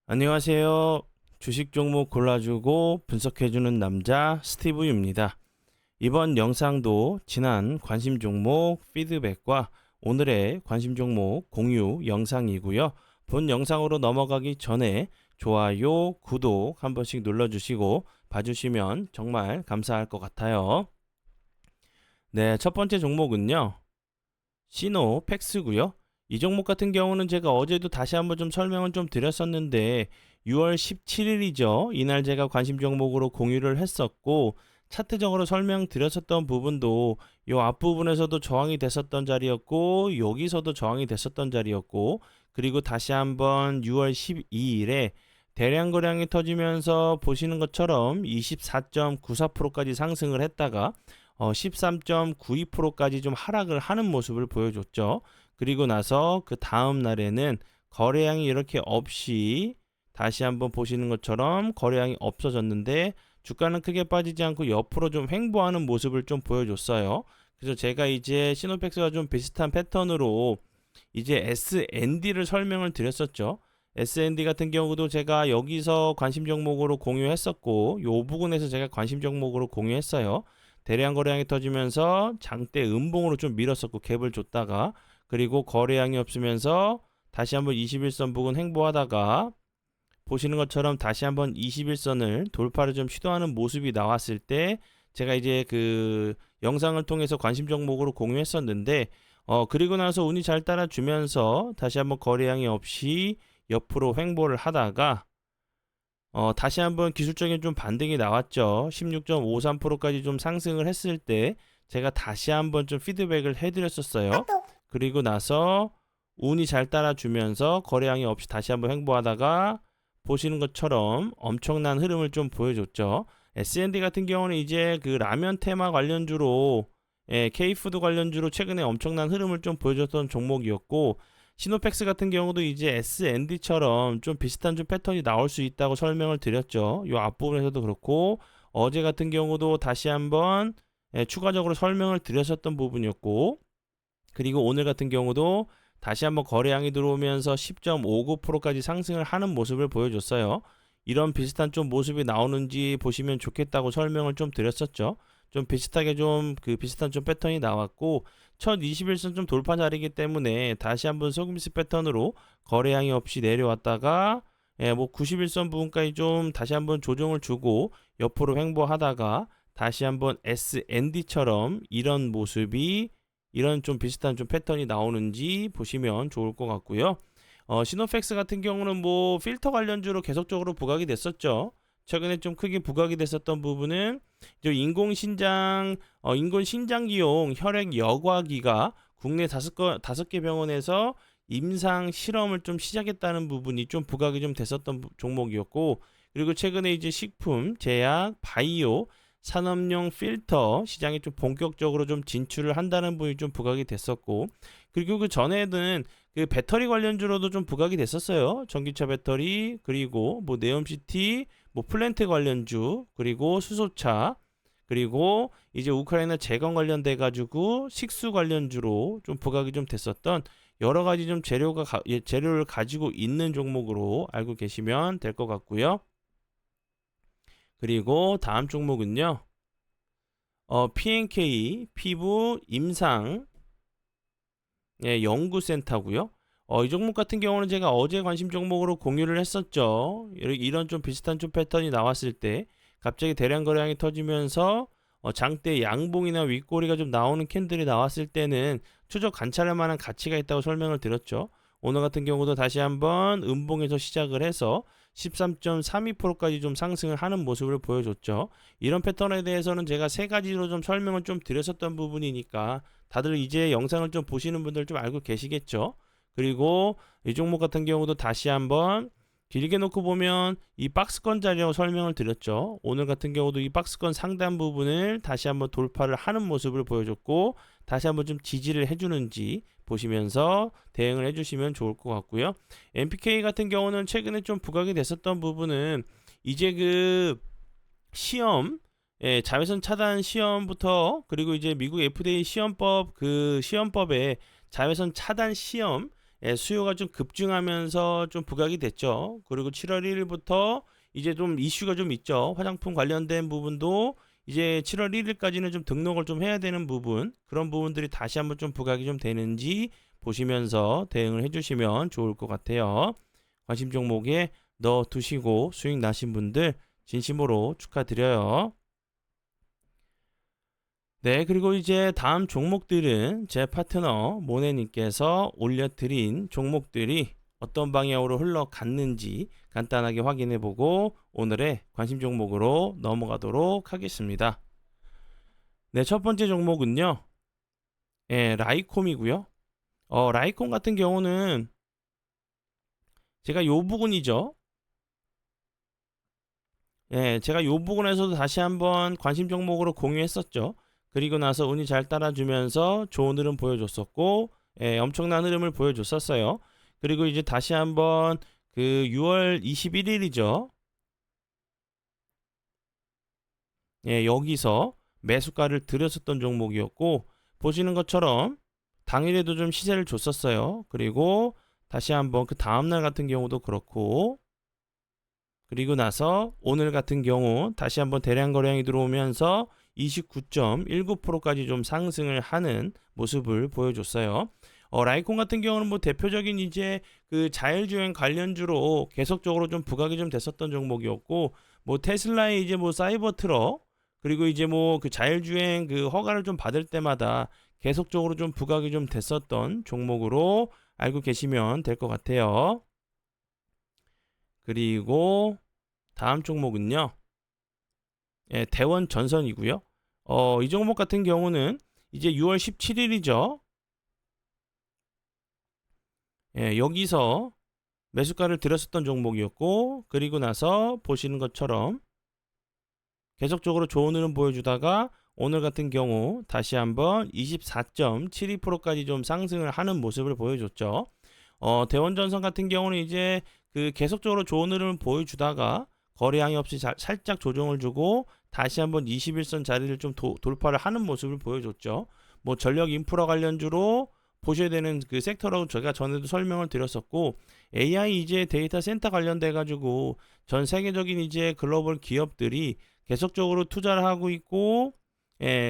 안녕하세요. 주식 종목 골라주고 분석해주는 남자 스티브입니다. 이번 영상도 지난 관심 종목 피드백과 오늘의 관심 종목 공유 영상이고요. 본 영상으로 넘어가기 전에 좋아요, 구독 한 번씩 눌러주시고 봐주시면 정말 감사할 것 같아요. 네, 첫 번째 종목은요. 시노팩스고요. 이 종목 같은 경우는 제가 어제도 다시 한번 좀 설명을 좀 드렸었는데 6월 17일이죠. 이날 제가 관심 종목으로 공유를 했었고 차트적으로 설명드렸었던 부분도 요 앞부분에서도 저항이 됐었던 자리였고 여기서도 저항이 됐었던 자리였고 그리고 다시 한번 6월 12일에 대량 거량이 터지면서 보시는 것처럼 24.94%까지 상승을 했다가 13.92%까지 좀 하락을 하는 모습을 보여줬죠. 그리고 나서 그 다음 날에는 거래량이 이렇게 없이 다시 한번 보시는 것처럼 거래량이 없어졌는데 주가는 크게 빠지지 않고 옆으로 좀 횡보하는 모습을 좀 보여줬어요. 그래서 제가 이제 시노팩스와 좀 비슷한 패턴으로 이제 SND를 설명을 드렸었죠. SND 같은 경우도 제가 여기서 관심 종목으로 공유했었고 요 부분에서 제가 관심 종목으로 공유했어요. 대량 거래량이 터지면서 장대 음봉으로 좀 밀었었고 갭을 줬다가 그리고 거래량이 없으면서 다시 한번 21선 부근 횡보하다가 보시는 것처럼 다시 한번 21선을 돌파를 좀 시도하는 모습이 나왔을 때 제가 이제 그 영상을 통해서 관심 종목으로 공유했었는데 그리고 나서 운이 잘 따라주면서 다시 한번 거래량이 없이 옆으로 횡보를 하다가 다시 한번 기술적인 좀 반등이 나왔죠. 16.53%까지 좀 상승을 했을 때 제가 다시 한번 좀 피드백을 해드렸었어요. 그리고 나서 운이 잘 따라주면서 거래량이 없이 다시 한번 횡보하다가 보시는 것처럼 엄청난 흐름을 좀 보여줬죠. S&D 같은 경우는 이제 그 라면 테마 관련주로 K푸드 관련주로 최근에 엄청난 흐름을 좀 보여줬던 종목이었고 시노팩스 같은 경우도 이제 S&D처럼 좀 비슷한 좀 패턴이 나올 수 있다고 설명을 드렸죠. 이 앞부분에서도 그렇고 어제 같은 경우도 다시 한번 추가적으로 설명을 드렸었던 부분이었고 그리고 오늘 같은 경우도 다시 한번 거래량이 들어오면서 10.59%까지 상승을 하는 모습을 보여줬어요. 이런 비슷한 좀 모습이 나오는지 보시면 좋겠다고 설명을 좀 드렸었죠. 좀 비슷하게 좀 그 비슷한 좀 패턴이 나왔고 첫 21선 좀 돌파 자리이기 때문에 다시 한번 속임수 패턴으로 거래량이 없이 내려왔다가 뭐 91선 부분까지 좀 다시 한번 조정을 주고 옆으로 횡보하다가 다시 한번 SND처럼 이런 모습이 이런 좀 비슷한 좀 패턴이 나오는지 보시면 좋을 것 같고요. 시노팩스 같은 경우는 뭐 필터 관련주로 계속적으로 부각이 됐었죠. 최근에 좀 크게 부각이 됐었던 부분은 인공신장기용 혈액 여과기가 국내 다섯 개 병원에서 임상 실험을 좀 시작했다는 부분이 좀 부각이 좀 됐었던 종목이었고 그리고 최근에 이제 식품, 제약, 바이오 산업용 필터 시장에 좀 본격적으로 좀 진출을 한다는 부분이 좀 부각이 됐었고 그리고 그 전에는 그 배터리 관련주로도 좀 부각이 됐었어요. 전기차 배터리 그리고 뭐 네옴시티 뭐 플랜트 관련주 그리고 수소차 그리고 이제 우크라이나 재건 관련돼 가지고 식수 관련주로 좀 부각이 좀 됐었던 여러 가지 좀 재료를 가지고 있는 종목으로 알고 계시면 될 것 같고요. 그리고 다음 종목은요. PNK 피부 임상 연구센터고요. 이 종목 같은 경우는 제가 어제 관심 종목으로 공유를 했었죠. 이런 좀 비슷한 좀 패턴이 나왔을 때 갑자기 대량 거래량이 터지면서 장대 양봉이나 윗꼬리가 좀 나오는 캔들이 나왔을 때는 추적 관찰할 만한 가치가 있다고 설명을 드렸죠. 오늘 같은 경우도 다시 한번 음봉에서 시작을 해서 13.32%까지 좀 상승을 하는 모습을 보여줬죠. 이런 패턴에 대해서는 제가 세 가지로 좀 설명을 좀 드렸었던 부분이니까 다들 이제 영상을 좀 보시는 분들 좀 알고 계시겠죠. 그리고 이 종목 같은 경우도 다시 한번 길게 놓고 보면 이 박스권 자리라고 설명을 드렸죠. 오늘 같은 경우도 이 박스권 상단 부분을 다시 한번 돌파를 하는 모습을 보여줬고 다시 한번 좀 지지를 해주는지 보시면서 대응을 해주시면 좋을 것 같고요. MPK 같은 경우는 최근에 좀 부각이 됐었던 부분은 이제 그 시험 자외선 차단 시험부터 그리고 이제 미국 FDA 시험법 그 시험법에 자외선 차단 시험 수요가 좀 급증하면서 좀 부각이 됐죠. 그리고 7월 1일부터 이제 좀 이슈가 좀 있죠. 화장품 관련된 부분도 이제 7월 1일까지는 좀 등록을 좀 해야 되는 부분, 그런 부분들이 다시 한번 좀 부각이 좀 되는지 보시면서 대응을 해주시면 좋을 것 같아요. 관심 종목에 넣어 두시고 수익 나신 분들 진심으로 축하드려요. 네, 그리고 이제 다음 종목들은 제 파트너 모네님께서 올려드린 종목들이 어떤 방향으로 흘러갔는지 간단하게 확인해 보고 오늘의 관심 종목으로 넘어가도록 하겠습니다. 네, 첫 번째 종목은요, 라이콤이고요. 라이콤 같은 경우는 제가 요 부분이죠. 제가 요 부분에서도 다시 한번 관심 종목으로 공유했었죠. 그리고 나서 운이 잘 따라주면서 좋은 흐름 보여줬었고, 엄청난 흐름을 보여줬었어요. 그리고 이제 다시 한번 그 6월 21일이죠. 여기서 매수가를 들였었던 종목이었고, 보시는 것처럼 당일에도 좀 시세를 줬었어요. 그리고 다시 한번 그 다음날 같은 경우도 그렇고, 그리고 나서 오늘 같은 경우 다시 한번 대량 거래량이 들어오면서 29.19%까지 좀 상승을 하는 모습을 보여줬어요. 라이콘 같은 경우는 뭐 대표적인 이제 그 자율주행 관련주로 계속적으로 좀 부각이 좀 됐었던 종목이었고, 뭐 테슬라의 이제 뭐 사이버 트럭, 그리고 이제 뭐 그 자율주행 그 허가를 좀 받을 때마다 계속적으로 좀 부각이 좀 됐었던 종목으로 알고 계시면 될 것 같아요. 그리고 다음 종목은요, 대원 전선이고요. 이 종목 같은 경우는 이제 6월 17일이죠. 여기서 매수가를 들였었던 종목이었고, 그리고 나서 보시는 것처럼 계속적으로 좋은 흐름 보여주다가 오늘 같은 경우 다시 한번 24.72%까지 좀 상승을 하는 모습을 보여줬죠. 대원전선 같은 경우는 이제 그 계속적으로 좋은 흐름을 보여주다가 거래량이 없이 살짝 조정을 주고 다시 한번 21선 자리를 좀 돌파를 하는 모습을 보여줬죠. 뭐 전력 인프라 관련주로 보셔야 되는 그 섹터라고 제가 전에도 설명을 드렸었고, AI 이제 데이터 센터 관련돼 가지고 전 세계적인 이제 글로벌 기업들이 계속적으로 투자를 하고 있고,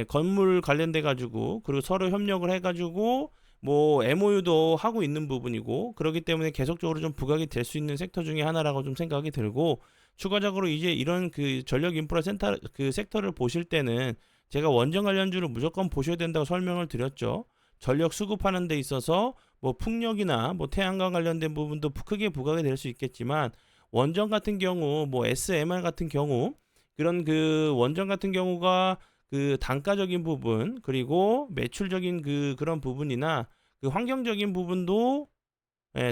건물 관련돼 가지고 그리고 서로 협력을 해 가지고 뭐 MOU도 하고 있는 부분이고, 그렇기 때문에 계속적으로 좀 부각이 될 수 있는 섹터 중에 하나라고 좀 생각이 들고, 추가적으로 이제 이런 그 전력 인프라 센터 그 섹터를 보실 때는 제가 원전 관련주를 무조건 보셔야 된다고 설명을 드렸죠. 전력 수급하는 데 있어서 뭐 풍력이나 뭐 태양광 관련된 부분도 크게 부각이 될 수 있겠지만, 원전 같은 경우 뭐 SMR 같은 경우 그런 그 원전 같은 경우가 그 단가적인 부분, 그리고 매출적인 그런 부분이나 그 환경적인 부분도,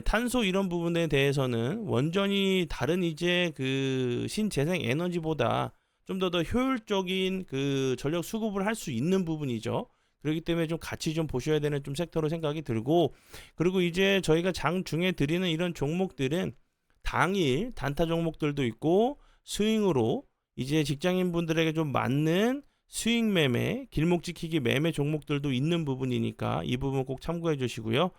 탄소 이런 부분에 대해서는 원전이 다른 이제 그 신재생 에너지보다 좀 더 효율적인 그 전력 수급을 할 수 있는 부분이죠. 그렇기 때문에 좀 같이 좀 보셔야 되는 좀 섹터로 생각이 들고, 그리고 이제 저희가 장중에 드리는 이런 종목들은 당일 단타 종목들도 있고, 스윙으로 이제 직장인 분들에게 좀 맞는 수익 매매, 길목 지키기 매매 종목들도 있는 부분이니까 이 부분 꼭 참고해 주시고요.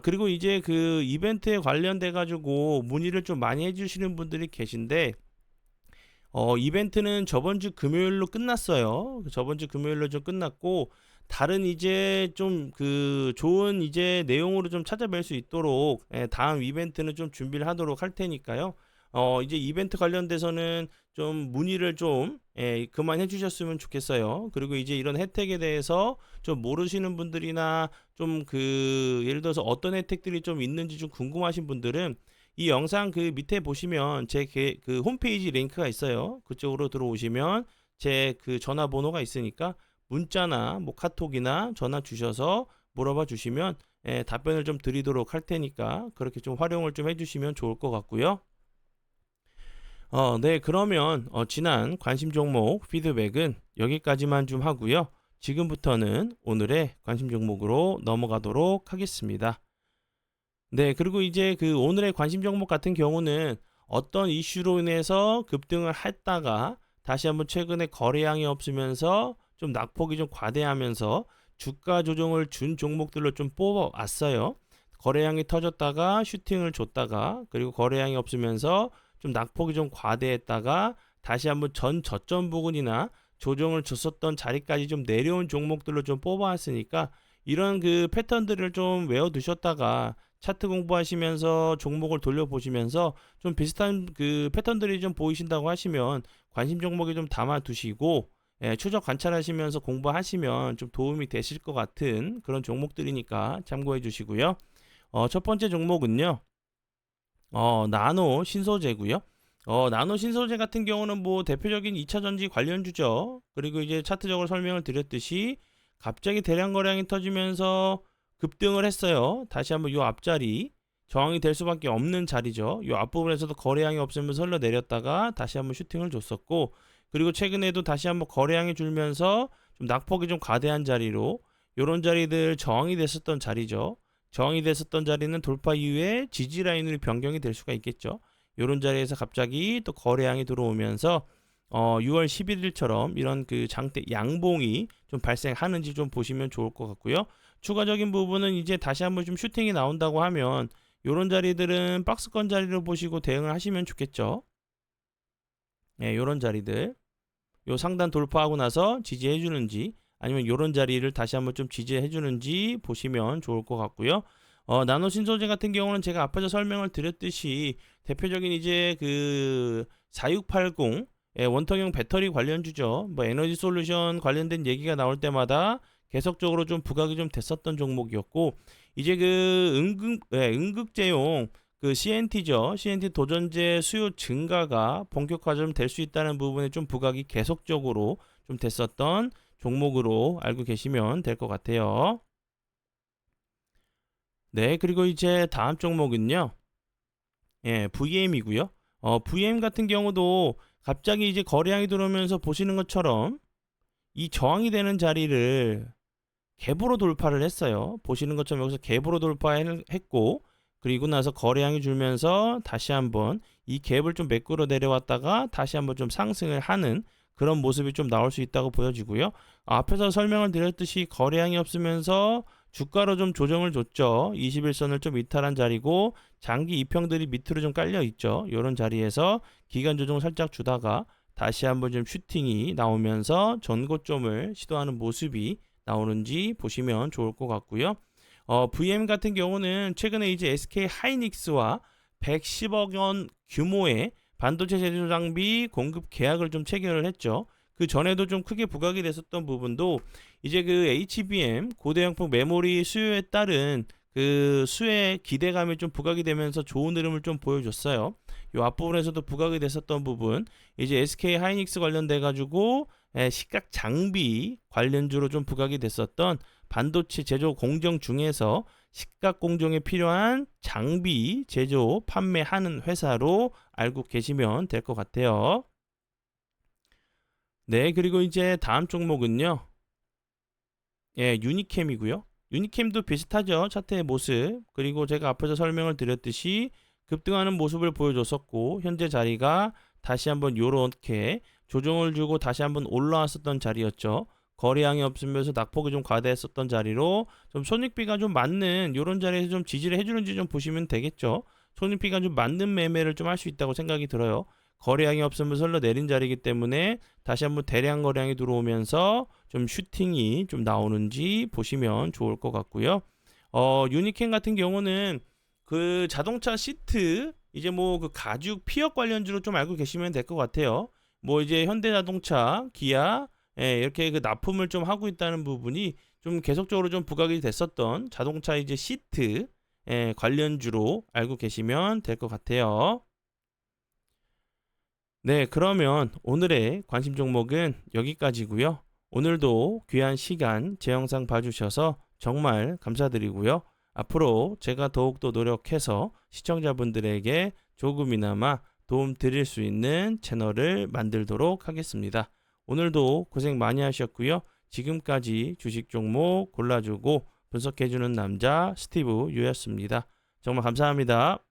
그리고 이제 그 이벤트에 관련돼 가지고 문의를 좀 많이 해주시는 분들이 계신데, 이벤트는 저번 주 금요일로 끝났어요. 저번 주 금요일로 좀 끝났고, 다른 이제 좀 그 좋은 이제 내용으로 좀 찾아뵐 수 있도록, 다음 이벤트는 좀 준비를 하도록 할 테니까요. 이제 이벤트 관련돼서는 좀 문의를 좀 그만해 주셨으면 좋겠어요. 그리고 이제 이런 혜택에 대해서 좀 모르시는 분들이나 좀 그 예를 들어서 어떤 혜택들이 좀 있는지 좀 궁금하신 분들은 이 영상 그 밑에 보시면 제 그 홈페이지 링크가 있어요. 그쪽으로 들어오시면 제 그 전화번호가 있으니까 문자나 뭐 카톡이나 전화 주셔서 물어봐 주시면 답변을 좀 드리도록 할 테니까 그렇게 좀 활용을 좀 해주시면 좋을 것 같고요. 네, 그러면 지난 관심 종목 피드백은 여기까지만 좀 하고요. 지금부터는 오늘의 관심 종목으로 넘어가도록 하겠습니다. 네, 그리고 이제 그 오늘의 관심 종목 같은 경우는 어떤 이슈로 인해서 급등을 했다가 다시 한번 최근에 거래량이 없으면서 좀 낙폭이 좀 과대하면서 주가 조정을 준 종목들로 좀 뽑아왔어요. 거래량이 터졌다가 슈팅을 줬다가 그리고 거래량이 없으면서 좀 낙폭이 좀 과대했다가 다시 한번 전 저점 부근이나 조정을 줬었던 자리까지 좀 내려온 종목들로 좀 뽑아왔으니까 이런 그 패턴들을 좀 외워두셨다가 차트 공부하시면서 종목을 돌려보시면서 좀 비슷한 그 패턴들이 좀 보이신다고 하시면 관심 종목에 좀 담아두시고 추적 관찰하시면서 공부하시면 좀 도움이 되실 것 같은 그런 종목들이니까 참고해 주시고요. 첫 번째 종목은요. 나노 신소재고요. 나노 신소재 같은 경우는 뭐 대표적인 2차 전지 관련주죠. 그리고 이제 차트적으로 설명을 드렸듯이 갑자기 대량 거래량이 터지면서 급등을 했어요. 다시 한번 요 앞자리 저항이 될 수밖에 없는 자리죠. 요 앞부분에서도 거래량이 없으면서 흘러내렸다가 다시 한번 슈팅을 줬었고 그리고 최근에도 다시 한번 거래량이 줄면서 좀 낙폭이 좀 과대한 자리로 요런 자리들 저항이 됐었던 자리죠. 저항이 됐었던 자리는 돌파 이후에 지지 라인으로 변경이 될 수가 있겠죠. 요런 자리에서 갑자기 또 거래량이 들어오면서 6월 11일처럼 이런 그 장대 양봉이 좀 발생하는지 좀 보시면 좋을 것 같고요. 추가적인 부분은 이제 다시 한번 좀 슈팅이 나온다고 하면 요런 자리들은 박스권 자리로 보시고 대응을 하시면 좋겠죠. 요런 자리들 요 상단 돌파하고 나서 지지해 주는지 아니면 요런 자리를 다시 한번 좀 지지해 주는지 보시면 좋을 것 같고요. 나노 신소재 같은 경우는 제가 앞에서 설명을 드렸듯이 대표적인 이제 그 4680 원통형 배터리 관련주죠. 뭐 에너지 솔루션 관련된 얘기가 나올 때마다 계속적으로 좀 부각이 좀 됐었던 종목이었고 이제 그 응급제용 그 CNT죠. CNT 도전제 수요 증가가 본격화 좀 될 수 있다는 부분에 좀 부각이 계속적으로 좀 됐었던 종목으로 알고 계시면 될 것 같아요. 네, 그리고 이제 다음 종목은요. VM이고요. VM 같은 경우도 갑자기 이제 거래량이 들어오면서 보시는 것처럼 이 저항이 되는 자리를 갭으로 돌파를 했어요. 보시는 것처럼 여기서 갭으로 돌파했고 그리고 나서 거래량이 줄면서 다시 한번 이 갭을 좀 매끄러 내려왔다가 다시 한번 좀 상승을 하는 그런 모습이 좀 나올 수 있다고 보여지고요. 앞에서 설명을 드렸듯이 거래량이 없으면서 주가로 좀 조정을 줬죠. 21선을 좀 이탈한 자리고 장기 이평들이 밑으로 좀 깔려 있죠. 이런 자리에서 기간 조정 살짝 주다가 다시 한번 좀 슈팅이 나오면서 전고점을 시도하는 모습이 나오는지 보시면 좋을 것 같고요. VM 같은 경우는 최근에 이제 SK 하이닉스와 110억 원 규모의 반도체 제조 장비 공급 계약을 좀 체결을 했죠. 그 전에도 좀 크게 부각이 됐었던 부분도 이제 그 HBM 고대형폭 메모리 수요에 따른 그 수의 기대감이 좀 부각이 되면서 좋은 흐름을 좀 보여줬어요. 이 앞부분에서도 부각이 됐었던 부분 이제 SK 하이닉스 관련돼 가지고 시각 장비 관련주로 좀 부각이 됐었던 반도체 제조 공정 중에서 시각 공정에 필요한 장비 제조 판매하는 회사로 알고 계시면 될 것 같아요. 네, 그리고 이제 다음 종목은요. 유니캠이고요. 유니캠도 비슷하죠. 차트의 모습. 그리고 제가 앞에서 설명을 드렸듯이 급등하는 모습을 보여줬었고 현재 자리가 다시 한번 요렇게 조정을 주고 다시 한번 올라왔었던 자리였죠. 거래량이 없으면서 낙폭이 좀 과대했었던 자리로 좀 손익비가 좀 맞는 요런 자리에서 좀 지지를 해주는지 좀 보시면 되겠죠. 손익비가 좀 맞는 매매를 좀 할 수 있다고 생각이 들어요. 거래량이 없으면서 흘러내린 자리이기 때문에 다시 한번 대량 거래량이 들어오면서 좀 슈팅이 좀 나오는지 보시면 좋을 것 같고요. 유니캠 같은 경우는 그 자동차 시트 이제 뭐 그 가죽 피혁 관련주로 좀 알고 계시면 될 것 같아요. 뭐 이제 현대자동차, 기아 이렇게 그 납품을 좀 하고 있다는 부분이 좀 계속적으로 좀 부각이 됐었던 자동차 이제 시트 관련주로 알고 계시면 될 것 같아요. 네, 그러면 오늘의 관심 종목은 여기까지고요. 오늘도 귀한 시간 제 영상 봐주셔서 정말 감사드리고요. 앞으로 제가 더욱더 노력해서 시청자분들에게 조금이나마 도움 드릴 수 있는 채널을 만들도록 하겠습니다. 오늘도 고생 많이 하셨고요. 지금까지 주식 종목 골라주고 분석해주는 남자 스티브 유였습니다. 정말 감사합니다.